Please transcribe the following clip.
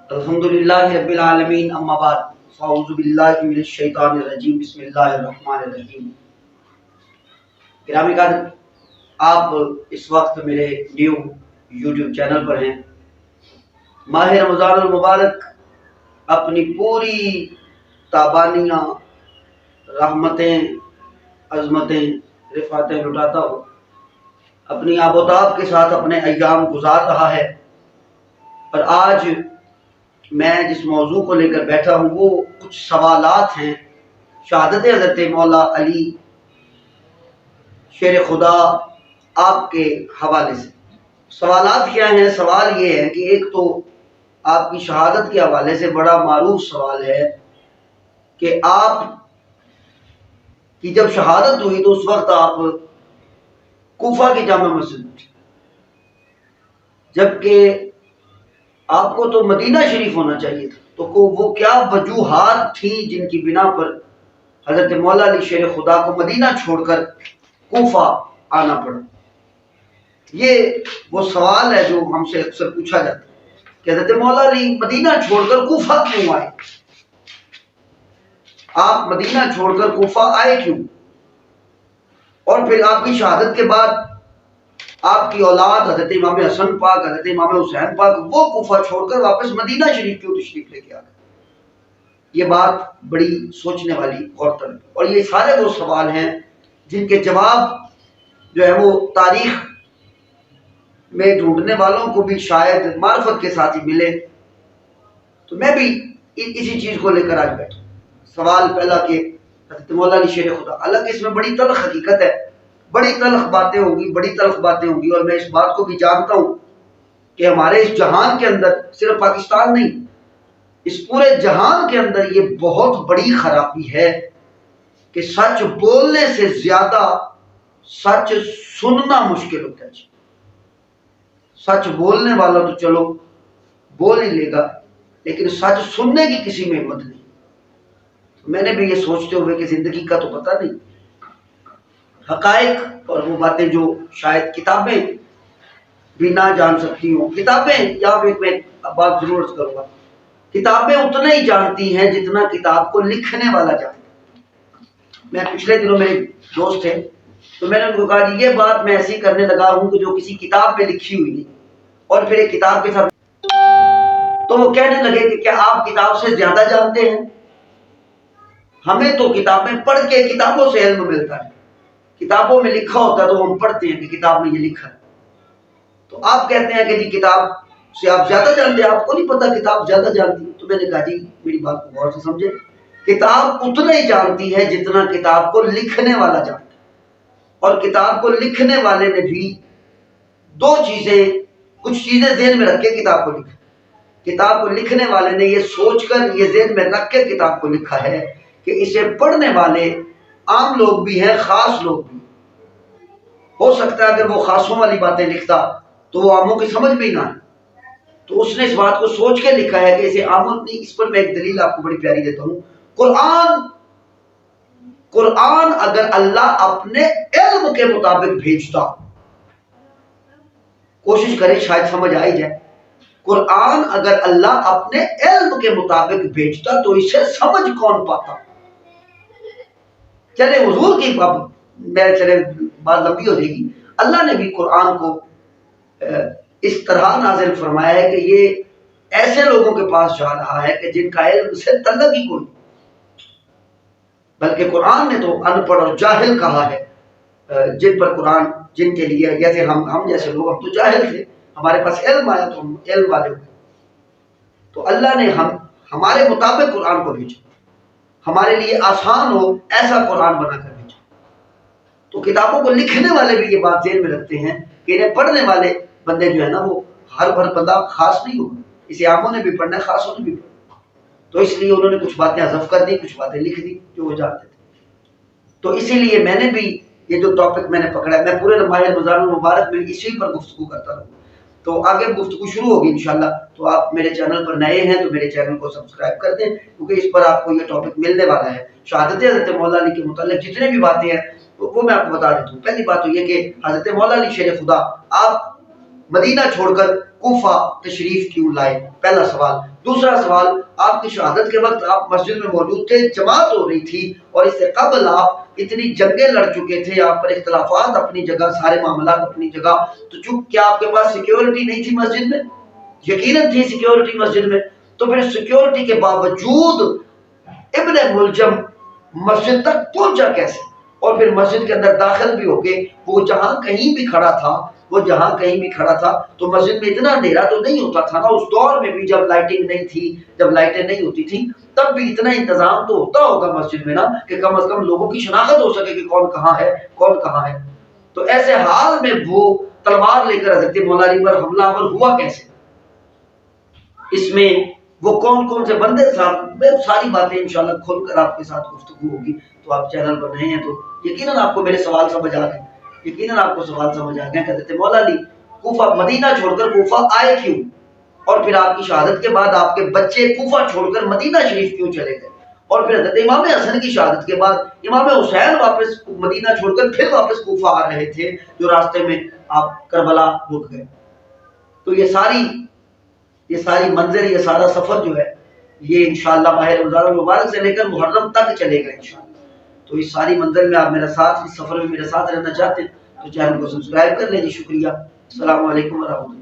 الحمدللہ رب العالمین اما بعد فاعوذ باللہ من الشیطان الرجیم بسم اللہ الرحمن الرحیم۔ گرامی قدر، آپ اس وقت میرے نیو یوٹیوب چینل پر ہیں۔ ماہ رمضان المبارک اپنی پوری تابانیاں، رحمتیں، عظمتیں، رفعتیں لٹاتا ہو اپنی آب و تاب کے ساتھ اپنے ایام گزار رہا ہے۔ اور آج میں جس موضوع کو لے کر بیٹھا ہوں وہ کچھ سوالات ہیں شہادت حضرت مولا علی شیر خدا آپ کے حوالے سے۔ سوالات کیا ہیں؟ سوال یہ ہے کہ ایک تو آپ کی شہادت کے حوالے سے بڑا معروف سوال ہے کہ آپ کی جب شہادت ہوئی تو اس وقت آپ کوفہ کی جامع مسجد میں، جبکہ آپ کو تو مدینہ شریف ہونا چاہیے تھا، تو وہ کیا وجوہات تھیں جن کی بنا پر حضرت مولا علی شیر خدا کو مدینہ چھوڑ کر کوفہ آنا پڑا؟ یہ وہ سوال ہے جو ہم سے اکثر پوچھا جاتا ہے کہ حضرت مولا علی مدینہ چھوڑ کر کوفہ کیوں آئے؟ آپ مدینہ چھوڑ کر کوفہ آئے کیوں؟ اور پھر آپ کی شہادت کے بعد آپ کی اولاد حضرت امام حسن پاک، حضرت امام حسین پاک، وہ کوفہ چھوڑ کر واپس مدینہ شریف کیوں تشریف لے کے آ گئے؟ یہ بات بڑی سوچنے والی غور طلب ہے، اور یہ سارے وہ سوال ہیں جن کے جواب جو ہے وہ تاریخ میں ڈھونڈنے والوں کو بھی شاید معرفت کے ساتھ ہی ملے۔ تو میں بھی اسی چیز کو لے کر آج بیٹھا۔ سوال پہلا کہ حضرت مولا علی شیر خدا، حالانکہ اس میں بڑی تلخ حقیقت ہے، بڑی تلخ باتیں ہوں گی، اور میں اس بات کو بھی جانتا ہوں کہ ہمارے اس جہان کے اندر، صرف پاکستان نہیں، اس پورے جہان کے اندر یہ بہت بڑی خرابی ہے کہ سچ بولنے سے زیادہ سچ سننا مشکل ہوتا ہے۔ سچ بولنے والا تو چلو بول ہی لے گا، لیکن سچ سننے کی کسی میں ہمت نہیں۔ میں نے بھی یہ سوچتے ہوئے کہ زندگی کا تو پتہ نہیں، حقائق اور وہ باتیں جو شاید کتابیں بھی نہ جان سکتی ہوں، کتابیں، یا میں بات ضرور عرض کروں گا، کتابیں اتنا ہی جانتی ہیں جتنا کتاب کو لکھنے والا جانتا ہے۔ میں پچھلے دنوں میرے دوست تھے تو میں نے ان کو کہا کہ یہ بات میں ایسی کرنے لگا ہوں کہ جو کسی کتاب میں لکھی ہوئی نہیں، اور پھر ایک کتاب کے ساتھ تو وہ کہنے لگے کہ کیا آپ کتاب سے زیادہ جانتے ہیں؟ ہمیں تو کتابیں پڑھ کے کتابوں سے علم ملتا ہے، کتابوں میں لکھا ہوتا ہے تو ہم پڑھتے ہیں کہ کتاب میں یہ لکھا ہے۔ تو آپ کہتے ہیں کہ جی کتاب سے آپ زیادہ جانتے ہیں، آپ کو نہیں پتا کتاب زیادہ جانتی ہے۔ تو میں نے کہا جی میری بات کو غور سے سمجھے، کتاب اتنا ہی جانتی ہے جتنا کتاب کو لکھنے والا جانتا ہے، اور کتاب کو لکھنے والے نے بھی کچھ چیزیں ذہن میں رکھ کے کتاب کو لکھا۔ کتاب کو لکھنے والے نے یہ سوچ کر، یہ ذہن میں رکھ کے کتاب کو لکھا ہے کہ اسے پڑھنے والے عام لوگ بھی ہیں، خاص لوگ بھی۔ ہو سکتا ہے اگر وہ خاصوں والی باتیں لکھتا تو وہ عاموں کی سمجھ میں ہی نہ آئے، تو اس نے اس بات کو سوچ کے لکھا ہے کہ اسے عاموں نہیں۔ اس پر میں ایک دلیل آپ کو بڑی پیاری دیتا ہوں۔ قرآن اگر اللہ اپنے علم کے مطابق بھیجتا، کوشش کرے شاید سمجھ آئی جائے، قرآن اگر اللہ اپنے علم کے مطابق بھیجتا تو اسے سمجھ کون پاتا؟ چلے حضور کی بات لمبی ہو جائے گی، اللہ نے بھی قرآن کو اس طرح نازل فرمایا ہے کہ یہ ایسے لوگوں کے پاس جا رہا ہے کہ جن کا علم سے تعلق ہی کوئی، بلکہ قرآن نے تو ان پڑھ اور جاہل کہا ہے، جن کے لیے، جیسے ہم جیسے لوگ، ہم تو جاہل تھے، ہمارے پاس علم آیا تو ہم علم والے ہوئے۔ تو اللہ نے ہمارے مطابق قرآن کو بھیجا، ہمارے لیے آسان ہو ایسا قرآن بنا کر بھیجا۔ تو کتابوں کو لکھنے والے بھی یہ بات ذہن میں رکھتے ہیں کہ انہیں پڑھنے والے بندے جو ہے نا، وہ ہر بندہ خاص نہیں ہوگا، اسے عاموں نے بھی پڑھنا ہے، خاصوں نے بھی پڑھنا۔ تو اس لیے انہوں نے کچھ باتیں حذف کر دی، کچھ باتیں لکھ دی جو وہ جانتے تھے۔ تو اسی لیے میں نے بھی یہ جو ٹاپک میں نے پکڑا ہے، میں پورے ماہ رمضان المبارک میں اسی پر گفتگو کرتا رہوں۔ تو آگے گفتگو شروع ہوگی انشاءاللہ۔ تو آپ میرے چینل پر نئے ہیں تو میرے چینل کو سبسکرائب کر دیں، کیونکہ اس پر آپ کو یہ ٹاپک ملنے والا ہے۔ شہادت حضرت مولا علی کے متعلق جتنے بھی باتیں ہیں وہ میں آپ کو بتا دیتا ہوں۔ پہلی بات تو یہ کہ حضرت مولا علی شیر خدا، آپ مدینہ چھوڑ کر کوفہ تشریف کیوں لائے؟ پہلا سوال۔ دوسرا سوال، آپ کی شہادت کے وقت آپ مسجد میں موجود تھے، جماعت ہو رہی تھی، اور اس سے قبل آپ اتنی جنگیں لڑ چکے تھے، آپ پر اختلافات اپنی جگہ، سارے معاملات اپنی جگہ، تو چونکہ کیا آپ کے پاس سیکیورٹی نہیں تھی مسجد میں؟ یقیناً تھی سیکیورٹی مسجد میں، تو پھر سیکیورٹی کے باوجود ابن ملجم مسجد تک پہنچا کیسے؟ اور پھر مسجد کے اندر داخل بھی ہو کے وہ جہاں کہیں بھی کھڑا تھا تو مسجد میں اتنا اندھیرا تو نہیں ہوتا تھا نا اس دور میں بھی، جب لائٹنگ نہیں تھی، جب لائٹیں نہیں ہوتی تھی، تب بھی اتنا انتظام تو ہوتا ہوگا مسجد میں نا، کہ کم از کم لوگوں کی شناخت ہو سکے کہ کون کہاں ہے۔ تو ایسے حال میں وہ تلوار لے کر حضرت مولا علی پر حملہ آور ہوا کیسے؟ اس میں وہ کون سے بندے صاحب، میں ساری باتیں انشاءاللہ کھول کر آپ کے ساتھ گفتگو ہوگی، تو آپ چینل پر نئے ہیں تو یقیناً آپ کو میرے سوال سمجھ آ گئے، کہ حضرت مولا علی کوفہ مدینہ چھوڑ کر کوفہ آئے کیوں، اور پھر آپ کی شہادت کے بعد آپ کے بچے کوفہ چھوڑ کر مدینہ شریف کیوں چلے گئے، اور پھر حضرت امام حسن کی شہادت کے بعد امام حسین واپس مدینہ چھوڑ کر پھر واپس کوفہ آ رہے تھے، جو راستے میں آپ کربلا رک گئے۔ تو یہ ساری منظر، یہ سارا سفر جو ہے یہ انشاءاللہ ماہ رمضان المبارک سے لے کر محرم تک چلے گا انشاءاللہ۔ تو اس ساری منظر میں آپ اس سفر میں میرے ساتھ رہنا چاہتے ہیں تو چینل کو سبسکرائب کر لیں جی۔ شکریہ، السلام علیکم ورحمۃ اللہ۔